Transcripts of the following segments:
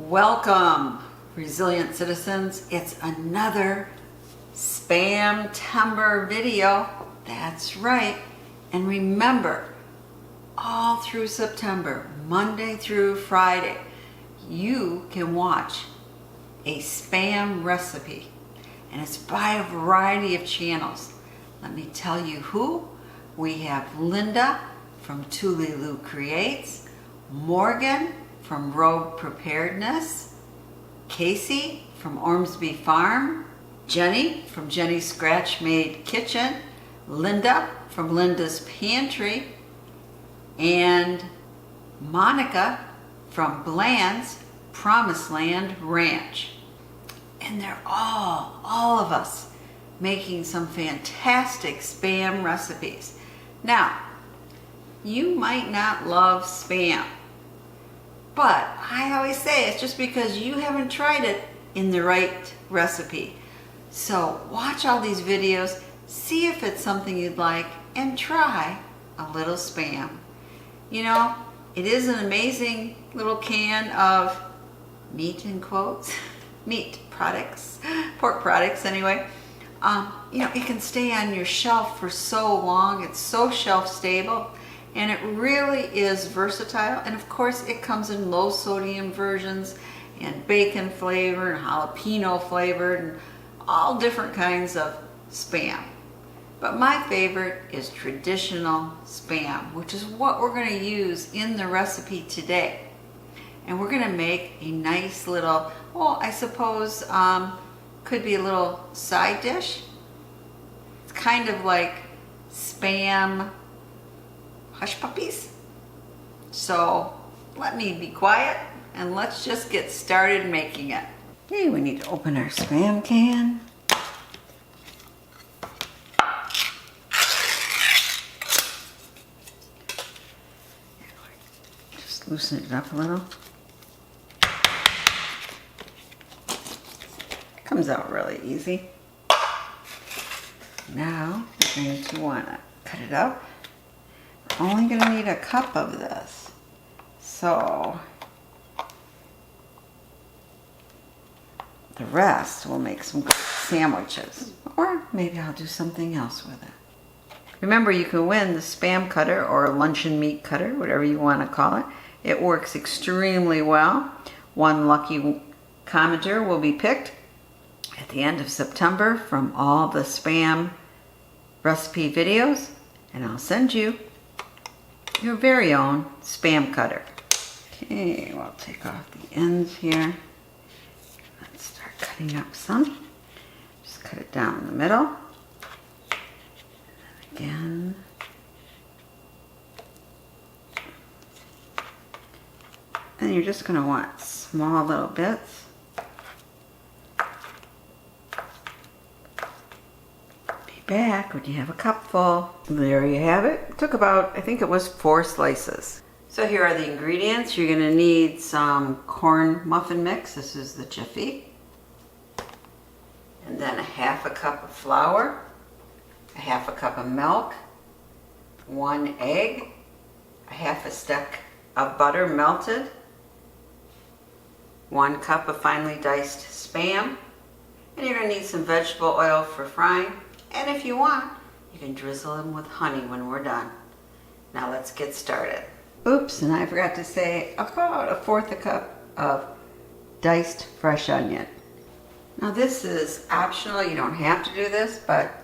Welcome, resilient citizens. It's another SPAMtember video. That's right. And remember, all through September, Monday through Friday, you can watch a spam recipe. And it's by a variety of channels. Let me tell you who. We have Linda from Tuliloo Creates, Morgan from Rogue Preparedness, Casey from Ormsby Farm, Jenny from Jenny's Scratch Made Kitchen, Linda from Linda's Pantry, and Monica from Bland's Promised Land Ranch. And they're all of us, making some fantastic spam recipes. Now, you might not love spam, but I always say it's just because you haven't tried it in the right recipe. So watch all these videos, see if it's something you'd like, and try a little spam. You know, it is an amazing little can of meat in quotes, meat products, pork products anyway. You know, it can stay on your shelf for so long. It's so shelf stable. And it really is versatile. And of course, it comes in low sodium versions and bacon flavor and jalapeno flavored and all different kinds of spam. But my favorite is traditional spam, which is what we're going to use in the recipe today. And we're going to make a nice little, well, I suppose could be a little side dish. It's kind of like spam hush puppies. So let me be quiet and let's just get started making it. Okay, we need to open our spam can. Just loosen it up a little. It comes out really easy. Now we're going to want to cut it up. Only going to need a cup of this, so the rest will make some sandwiches, or maybe I'll do something else with it. Remember, you can win the spam cutter or luncheon meat cutter, whatever you want to call it. It works extremely well. One lucky commenter will be picked at the end of September from all the spam recipe videos, and I'll send you your very own spam cutter. Okay, we'll take off the ends here. Let's start cutting up some. Just cut it down in the middle. And again. And you're just going to want small little bits. Back when you have a cup full. There you have it. It took about, I think it was 4 slices. So here are the ingredients. You're going to need some corn muffin mix. This is the Jiffy. And then a half a cup of flour, a half a cup of milk, 1 egg, a half a stick of butter melted, 1 cup of finely diced spam, and you're going to need some vegetable oil for frying. And if you want, you can drizzle them with honey when we're done. Now let's get started. Oops, and I forgot to say about 1/4 a cup of diced fresh onion. Now this is optional, you don't have to do this, but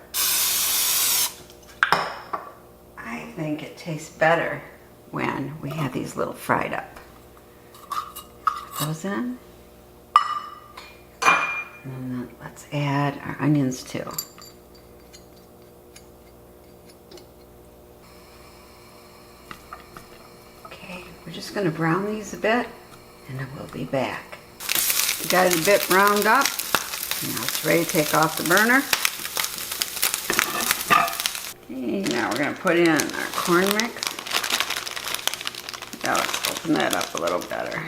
I think it tastes better when we have these little fried up. Put those in. And then let's add our onions too. We're just going to brown these a bit, and then we'll be back. We got it a bit browned up. Now it's ready to take off the burner. Okay, now we're going to put in our corn mix. Now let's open that up a little better.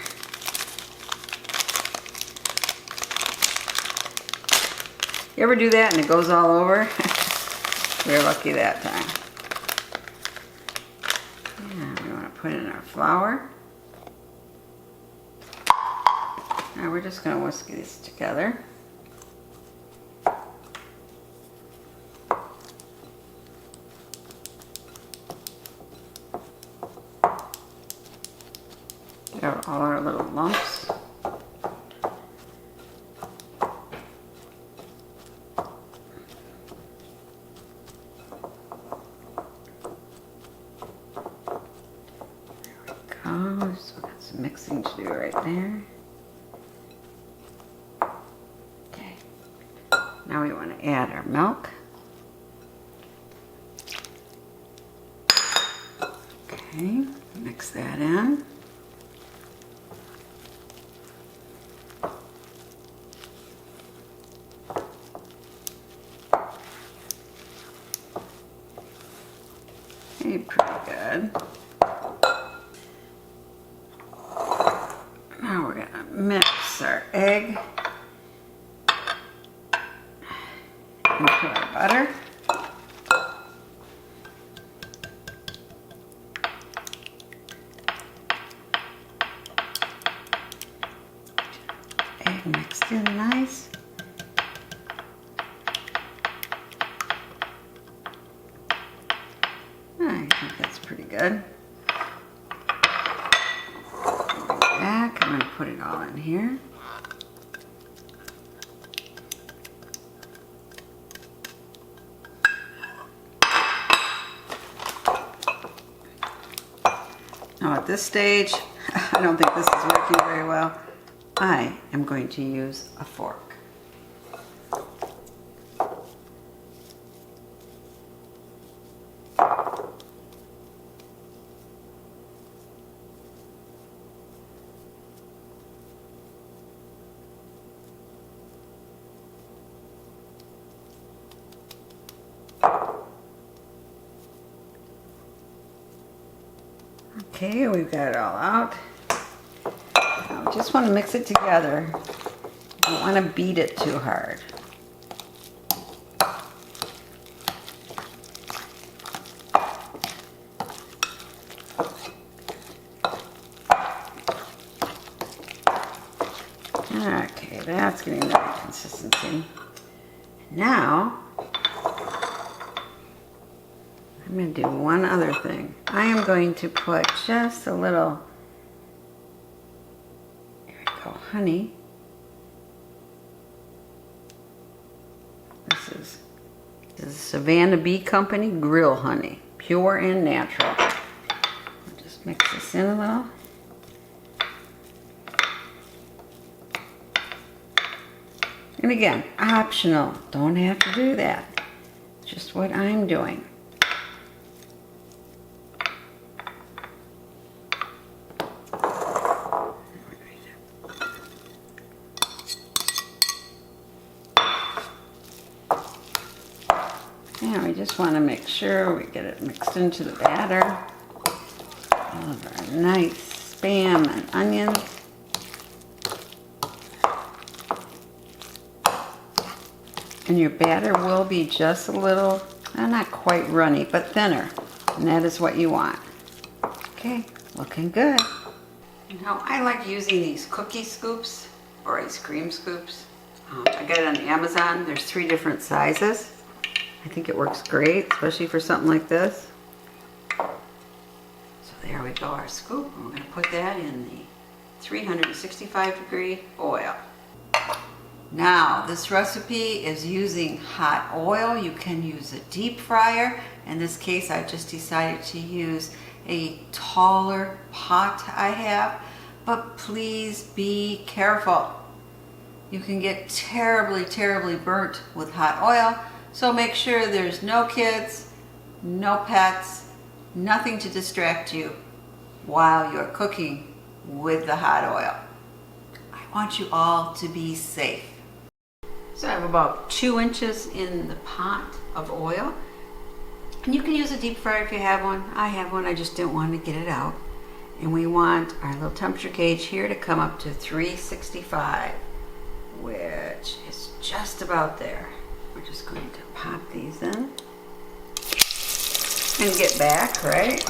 You ever do that and it goes all over? We're lucky that time. Yeah, we want to put in our flour. Now we're just going to whisk these together. Get out all our little lumps. So got some mixing to do right there. Okay. Now we want to add our milk. Okay, mix that in. Okay, pretty good. Now we're gonna mix our egg into our butter. Egg mixed in nice. I think that's pretty good. Back. I'm going to put it all in here. Now at this stage, I don't think this is working very well. I am going to use a fork. Okay, we've got it all out. Now we just want to mix it together. You don't want to beat it too hard. Okay, that's getting the right consistency. Now, I'm going to do one other thing. I am going to put just a little, here we go, honey. This is Savannah Bee Company Grill Honey, pure and natural. I'll just mix this in a little. And again, optional. Don't have to do that. Just what I'm doing. Now we just want to make sure we get it mixed into the batter. All of our nice Spam and onions. And your batter will be just a little, not quite runny, but thinner. And that is what you want. Okay, looking good. Now I like using these cookie scoops or ice cream scoops. I got it on Amazon. There's 3 different sizes. I think it works great, especially for something like this. So there we go, our scoop. And we're going to put that in the 365-degree oil. Now, this recipe is using hot oil. You can use a deep fryer. In this case, I just decided to use a taller pot I have. But please be careful. You can get terribly, terribly burnt with hot oil. So make sure there's no kids, no pets, nothing to distract you while you're cooking with the hot oil. I want you all to be safe. So I have about 2 inches in the pot of oil. And you can use a deep fryer if you have one. I have one, I just didn't want to get it out. And we want our little temperature gauge here to come up to 365, which is just about there. We're just going to pop these in and get back, right?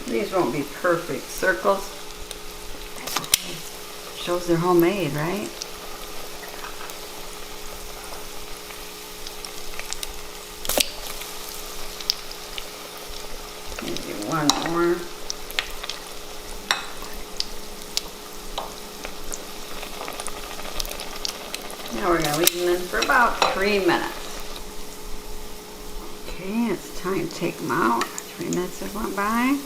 These won't be perfect circles. That's okay. Shows they're homemade, right? Maybe one more. Now we're going to leave them in for about 3 minutes. Okay, it's time to take them out. 3 minutes have went by.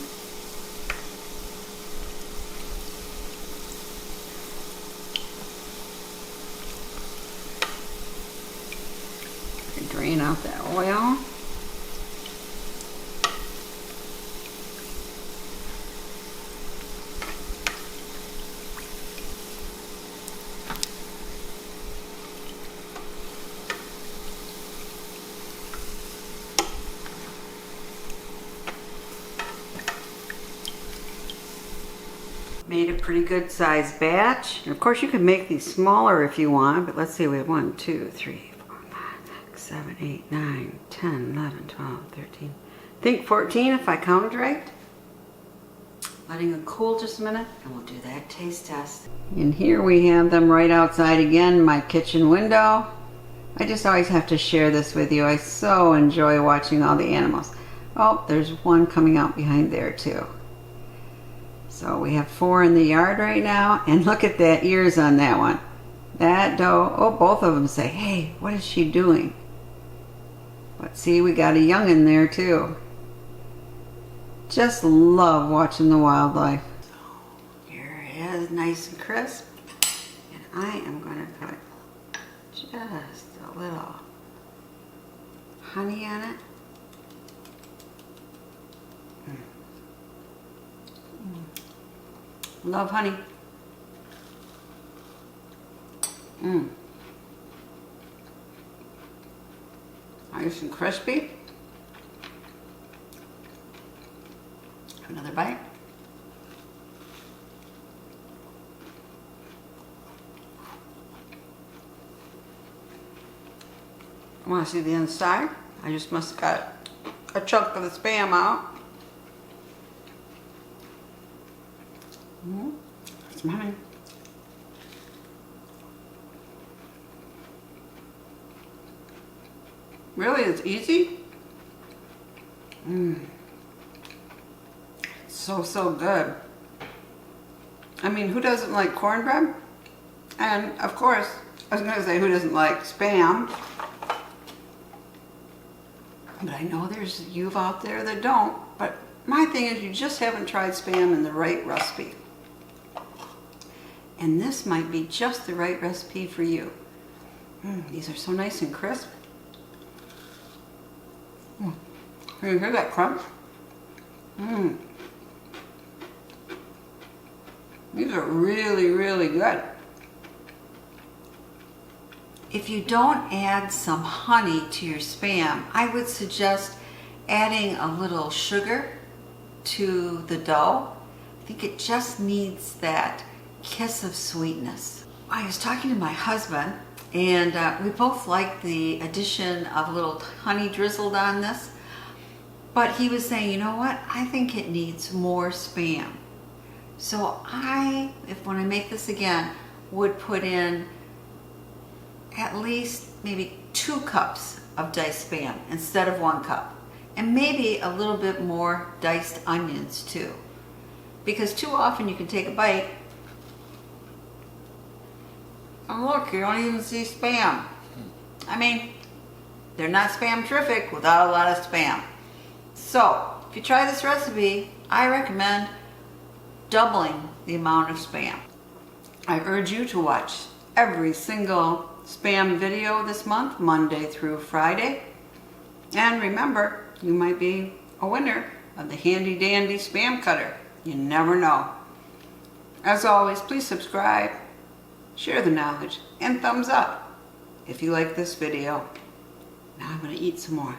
Drain out that oil. Made a pretty good sized batch. And of course you can make these smaller if you want, but let's see, we have 1, 2, 3, 4, 5, 6, 7, 8, 9, 10, 11, 12, 13. I think 14 if I counted right. Letting them cool just a minute and we'll do that taste test. And here we have them right outside again, my kitchen window. I just always have to share this with you. I so enjoy watching all the animals. Oh, there's one coming out behind there too. So we have 4 in the yard right now, and look at that ears on that one. That doe, oh, both of them say, hey, what is she doing? But see, we got a young in there too. Just love watching the wildlife. So here it is, nice and crisp. And I am going to put just a little honey on it. Love honey. Nice and crispy. Another bite. I want to see the inside. I just must have got a chunk of the Spam out. Some honey. Really, it's easy. It's so good. I mean, who doesn't like cornbread? And of course, I was going to say who doesn't like Spam. But I know there's you out there that don't. But my thing is, you just haven't tried Spam in the right recipe. And this might be just the right recipe for you. These are so nice and crisp. Can you hear that crunch? These are really good. If you don't add some honey to your Spam, I would suggest adding a little sugar to the dough. I think it just needs that kiss of sweetness. I was talking to my husband, and we both like the addition of a little honey drizzled on this, but he was saying, you know what, I think it needs more Spam. So when I make this again, would put in at least maybe 2 cups of diced Spam instead of 1 cup, and maybe a little bit more diced onions too, because too often you can take a bite and look, you don't even see Spam. I mean, they're not Spam-terrific without a lot of Spam. So, if you try this recipe, I recommend doubling the amount of Spam. I urge you to watch every single Spam video this month, Monday through Friday. And remember, you might be a winner of the handy dandy Spam cutter. You never know. As always, please subscribe, share the knowledge, and thumbs up if you like this video. Now I'm going to eat some more.